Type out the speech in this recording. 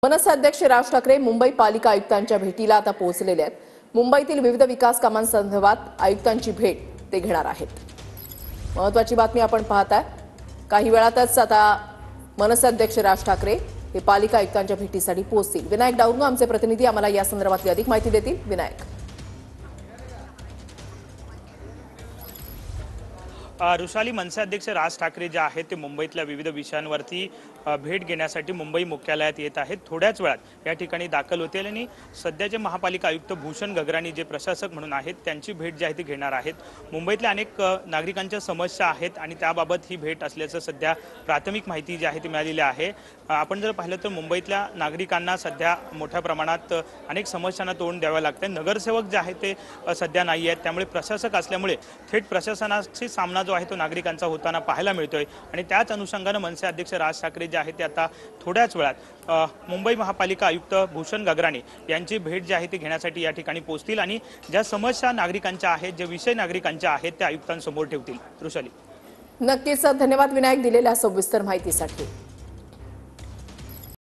मनसे अध्यक्ष राज ठाकरे मुंबई पालिका आयुक्तांच्या भेटीला आता पोहोचलेले आहेत। मुंबईतील विविध विकास कामांसंदर्भात आयुक्तांची भेट ते घेणार आहेत। महत्त्वाची बातमी आपण पाहताय। काही वेळातच आता मनसे अध्यक्ष राज ठाकरे हे पालिका आयुक्तांच्या भेटीसाठी पोहोचतील। विनायक डावरंग आमचे प्रतिनिधी आम्हाला या संदर्भातली अधिक माहिती देतील। विनायक, रुशाली, मनसे अध्यक्ष राज ठाकरे जे आहेत ते मुंबईतल्या विविध विषयांवरती भेट घेण्यासाठी मुंबई मुख्यालयात येत आहेत। थोड्याच वेळात या ठिकाणी दाखल होतील आणि सध्याचे महापालिका आयुक्त भूषण गगराणी जे प्रशासक म्हणून आहेत त्यांची भेट जी आहे ती घेणार आहेत। मुंबईतल्या अनेक नागरिकांच्या समस्या आहेत आणि त्याबाबत ही भेट असल्याचं सध्या प्राथमिक माहिती जी आहे ती मिळालेली आहे। आपण जर पाहिलं तर मुंबईतल्या नागरिकांना सध्या मोठ्या प्रमाणात अनेक समस्यांना तोंड द्यावं लागतंय। नगरसेवक जे आहेत ते सध्या नाही आहेत, त्यामुळे प्रशासक असल्यामुळे थेट प्रशासनाशी सामना जो आहे तो नागरिकांचा होताना पाहायला मिळतोय आणि त्याच अनुषंगाने मनसे अध्यक्ष राज ठाकरे जे आहेत ते आता थोड्याच वेळात मुंबई महापालिका आयुक्त भूषण गगराणी यांची भेट जी आहे ती घेण्यासाठी या ठिकाणी पोहोचतील आणि ज्या समस्या नागरिकांच्या आहेत, जे विषय नागरिकांच्या आहेत त्या आयुक्तांसमोर ठेवतील। रुशाली, नक्कीच धन्यवाद विनायक दिलेल्या सविस्तर माहितीसाठी।